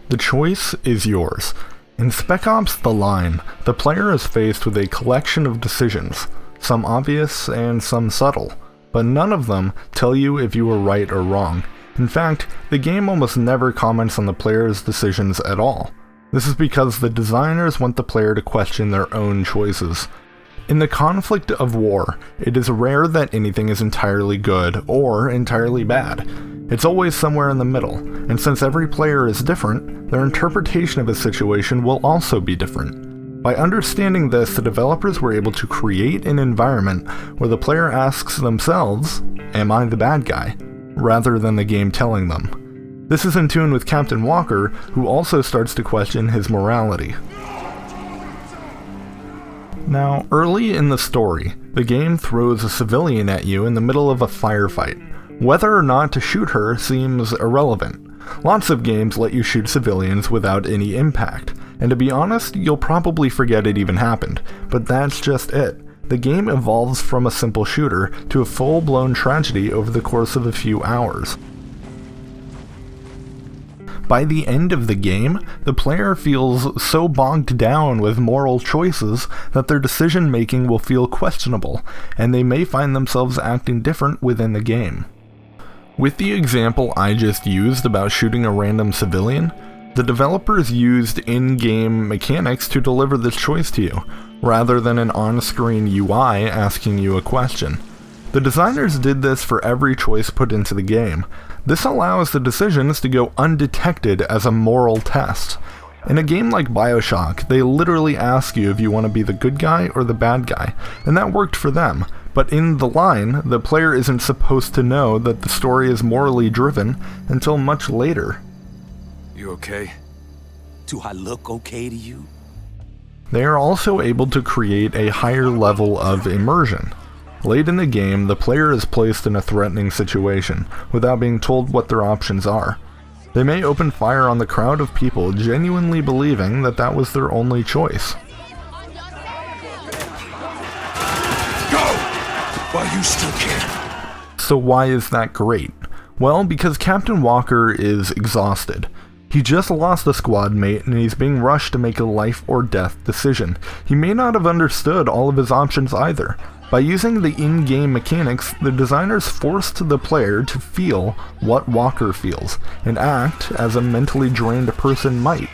The choice is yours. In Spec Ops: The Line, the player is faced with a collection of decisions, some obvious and some subtle, but none of them tell you if you were right or wrong. In fact, the game almost never comments on the player's decisions at all. This is because the designers want the player to question their own choices. In the conflict of war, it is rare that anything is entirely good or entirely bad. It's always somewhere in the middle, and since every player is different, their interpretation of a situation will also be different. By understanding this, the developers were able to create an environment where the player asks themselves, "Am I the bad guy?" rather than the game telling them. This is in tune with Captain Walker, who also starts to question his morality. Now, early in the story, the game throws a civilian at you in the middle of a firefight. Whether or not to shoot her seems irrelevant. Lots of games let you shoot civilians without any impact, and to be honest, you'll probably forget it even happened, but that's just it. The game evolves from a simple shooter to a full-blown tragedy over the course of a few hours. By the end of the game, the player feels so bogged down with moral choices that their decision-making will feel questionable, and they may find themselves acting different within the game. With the example I just used about shooting a random civilian, the developers used in-game mechanics to deliver this choice to you, rather than an on-screen UI asking you a question. The designers did this for every choice put into the game. This allows the decisions to go undetected as a moral test. In a game like BioShock, they literally ask you if you want to be the good guy or the bad guy, and that worked for them. But in The Line, the player isn't supposed to know that the story is morally driven until much later. You okay? Do I look okay to you? They are also able to create a higher level of immersion. Late in the game, the player is placed in a threatening situation, without being told what their options are. They may open fire on the crowd of people, genuinely believing that that was their only choice. While you still can. So why is that great? Well, because Captain Walker is exhausted. He just lost a squad mate and he's being rushed to make a life or death decision. He may not have understood all of his options either. By using the in-game mechanics, the designers forced the player to feel what Walker feels, and act as a mentally drained person might.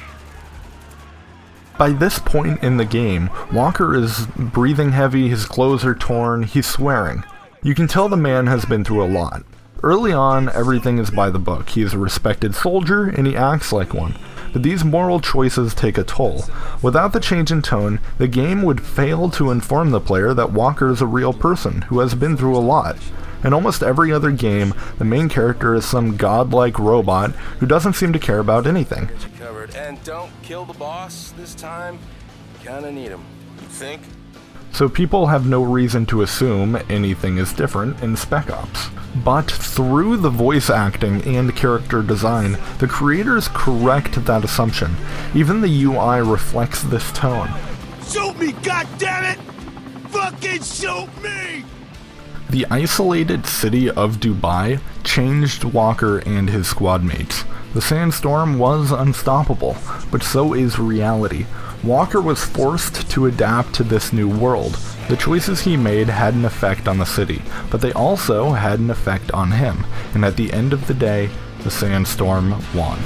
By this point in the game, Walker is breathing heavy, his clothes are torn, he's swearing. You can tell the man has been through a lot. Early on, everything is by the book. He is a respected soldier, and he acts like one. But these moral choices take a toll. Without the change in tone, the game would fail to inform the player that Walker is a real person who has been through a lot. In almost every other game, the main character is some godlike robot who doesn't seem to care about anything. And don't kill the boss this time. Kinda need him. You think? So people have no reason to assume anything is different in Spec Ops. But through the voice acting and character design, the creators correct that assumption. Even the UI reflects this tone. Shoot me, goddammit! Fucking shoot me! The isolated city of Dubai changed Walker and his squad mates. The sandstorm was unstoppable, but so is reality. Walker was forced to adapt to this new world. The choices he made had an effect on the city, but they also had an effect on him, and at the end of the day, the sandstorm won.